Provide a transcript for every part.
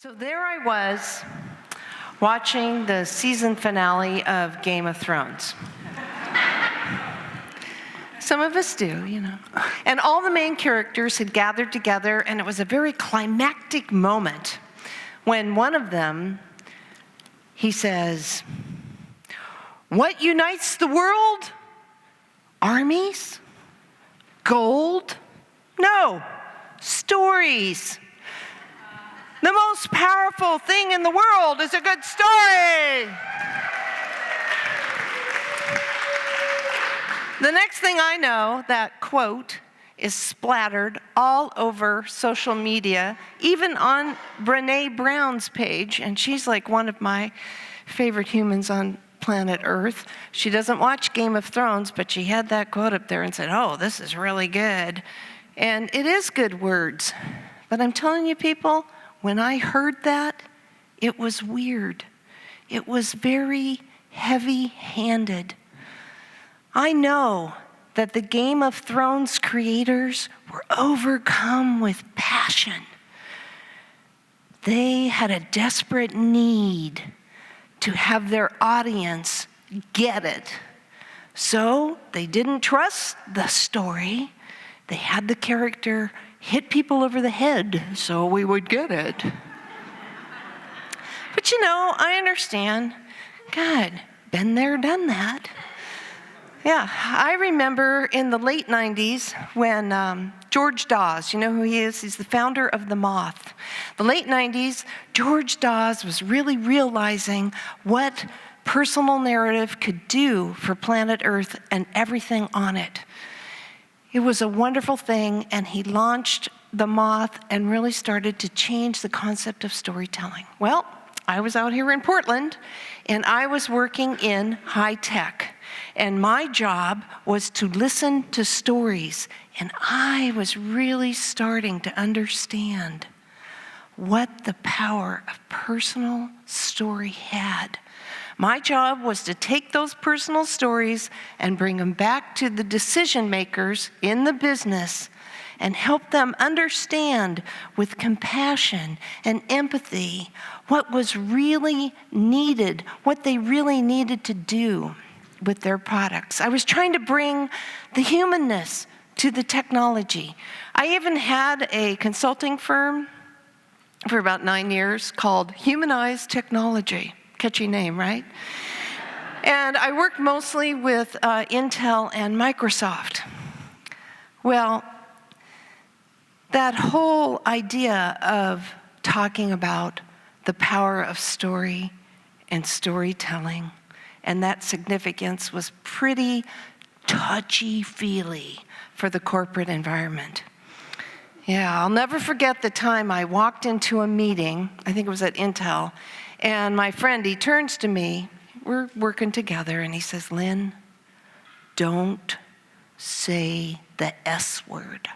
So there I was, watching the season finale of Game of Thrones. Some of us do, you know. And all the main characters had gathered together, and it was a very climactic moment when one of them, he says, "What unites the world? Armies? Gold? No, stories. The most powerful thing in the world is a good story." The next thing I know, that quote is splattered all over social media, even on Brené Brown's page, and she's like one of my favorite humans on planet Earth. She doesn't watch Game of Thrones, but she had that quote up there and said, "Oh, this is really good." And it is good words. But I'm telling you, people, when I heard that, it was weird. It was very heavy-handed. I know that the Game of Thrones creators were overcome with passion. They had a desperate need to have their audience get it. So they didn't trust the story. They had the character hit people over the head so we would get it. But you know, I understand. God, been there, done that. Yeah, I remember in the late 90s when George Dawes, you know who he is? He's the founder of The Moth. The late 90s, George Dawes was really realizing what personal narrative could do for planet Earth and everything on it. It was a wonderful thing, and he launched The Moth and really started to change the concept of storytelling. Well, I was out here in Portland, and I was working in high tech. And my job was to listen to stories, and I was really starting to understand what the power of personal story had. My job was to take those personal stories and bring them back to the decision makers in the business and help them understand with compassion and empathy what was really needed, what they really needed to do with their products. I was trying to bring the humanness to the technology. I even had a consulting firm for about 9 years called Humanized Technology. Catchy name, right? And I worked mostly with Intel and Microsoft. Well, that whole idea of talking about the power of story and storytelling and that significance was pretty touchy-feely for the corporate environment. Yeah, I'll never forget the time I walked into a meeting, I think it was at Intel, and my friend, he turns to me, we're working together, and he says, "Lynn, don't say the S word."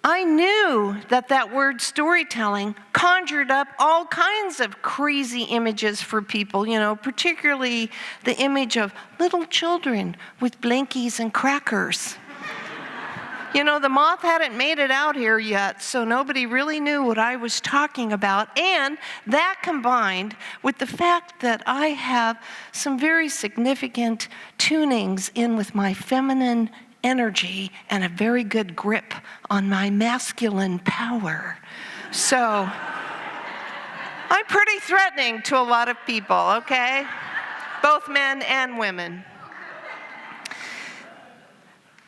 I knew that word storytelling conjured up all kinds of crazy images for people, you know, particularly the image of little children with blankies and crackers. You know, the Moth hadn't made it out here yet, so nobody really knew what I was talking about. And that combined with the fact that I have some very significant tunings in with my feminine energy and a very good grip on my masculine power. So I'm pretty threatening to a lot of people, okay? Both men and women.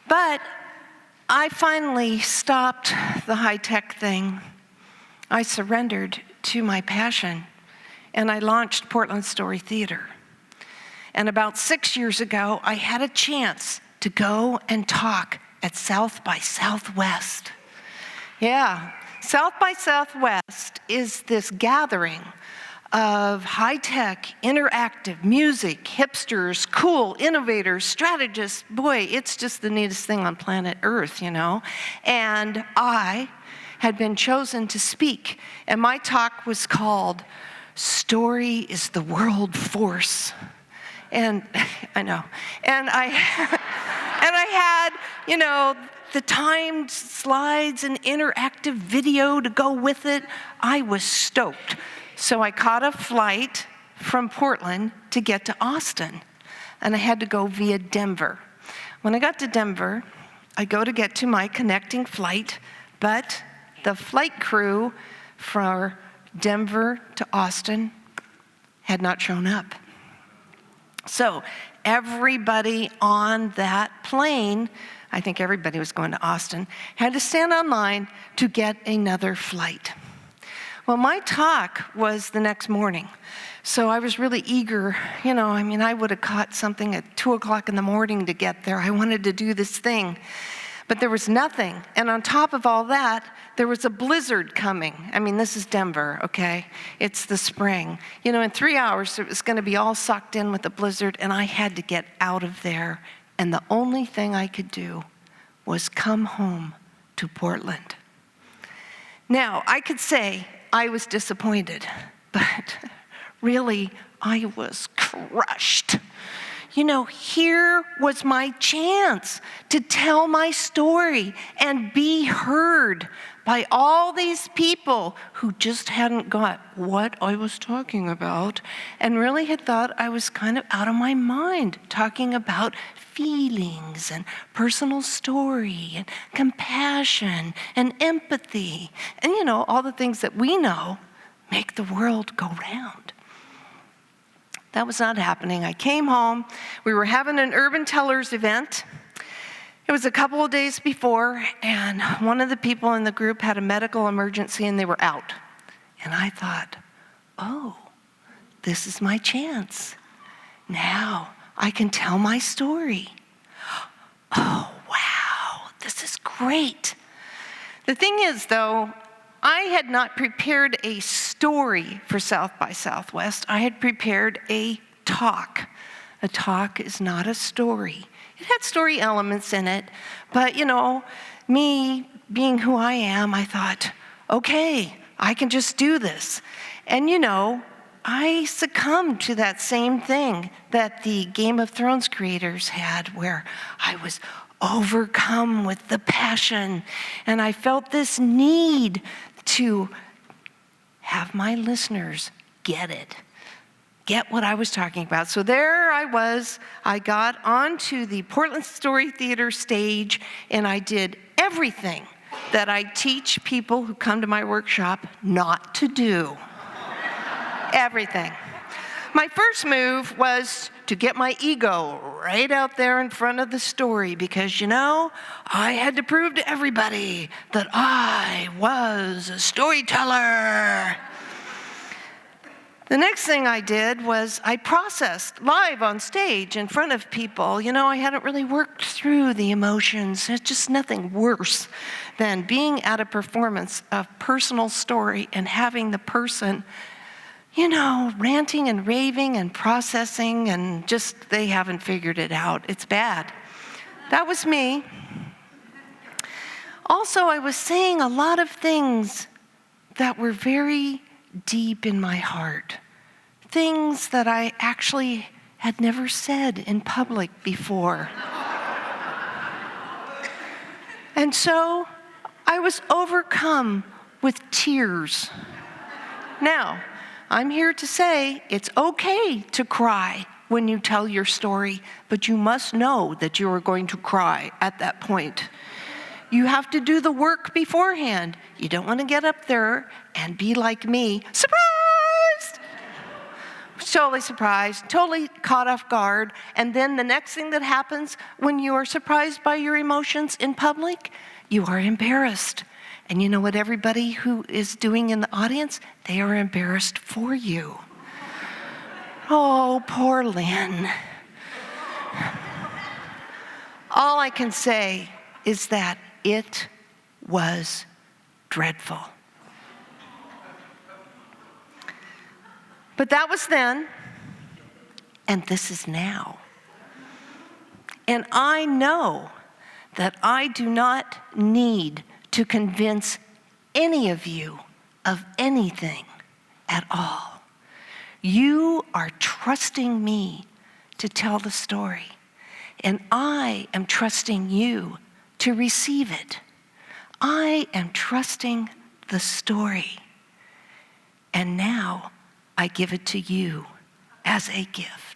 But I finally stopped the high-tech thing. I surrendered to my passion, and I launched Portland Story Theater. And about 6 years ago, I had a chance to go and talk at South by Southwest. Yeah, South by Southwest is this gathering of high-tech, interactive music, hipsters, cool, innovators, strategists. Boy, it's just the neatest thing on planet Earth, you know. And I had been chosen to speak, and my talk was called "Story is the World Force." And I know, and I had, you know, like the timed slides and interactive video to go with it. I was stoked. So I caught a flight from Portland to get to Austin, and I had to go via Denver. When I got to Denver, I go to get to my connecting flight, but the flight crew for Denver to Austin had not shown up. So everybody on that plane, I think everybody was going to Austin, had to stand online to get another flight. Well, my talk was the next morning, so I was really eager. I would have caught something at 2 o'clock in the morning to get there. I wanted to do this thing. But there was nothing. And on top of all that, there was a blizzard coming. This is Denver, okay? It's the spring. In 3 hours, it was going to be all sucked in with the blizzard, and I had to get out of there. And the only thing I could do was come home to Portland. Now, I could say I was disappointed, but really, I was crushed. Here was my chance to tell my story and be heard by all these people who just hadn't got what I was talking about and really had thought I was kind of out of my mind talking about feelings and personal story and compassion and empathy and, all the things that we know make the world go round. That was not happening. I came home. We were having an Urban Tellers event. It was a couple of days before, and one of the people in the group had a medical emergency, and they were out. And I thought, oh, this is my chance. Now I can tell my story. Oh, wow, this is great. The thing is, though, I had not prepared a story for South by Southwest. I had prepared a talk. A talk is not a story. It had story elements in it, but me being who I am, I thought, okay, I can just do this. And I succumbed to that same thing that the Game of Thrones creators had, where I was overcome with the passion, and I felt this need to have my listeners get it, get what I was talking about. So there I was. I got onto the Portland Story Theater stage, and I did everything that I teach people who come to my workshop not to do. Everything. My first move was to get my ego right out there in front of the story because, I had to prove to everybody that I was a storyteller. The next thing I did was I processed live on stage in front of people. I hadn't really worked through the emotions. There's just nothing worse than being at a performance of personal story and having the person ranting and raving and processing and just they haven't figured it out. It's bad. That was me. Also, I was saying a lot of things that were very deep in my heart. Things that I actually had never said in public before. And so I was overcome with tears. Now, I'm here to say it's okay to cry when you tell your story, but you must know that you are going to cry at that point. You have to do the work beforehand. You don't want to get up there and be like me, surprised! Totally surprised, totally caught off guard. And then the next thing that happens when you are surprised by your emotions in public, you are embarrassed. And you know what everybody who is doing in the audience? They are embarrassed for you. Oh, poor Lynn. All I can say is that it was dreadful. But that was then, and this is now. And I know that I do not need to convince any of you of anything at all. You are trusting me to tell the story, and I am trusting you to receive it. I am trusting the story. And now I give it to you as a gift.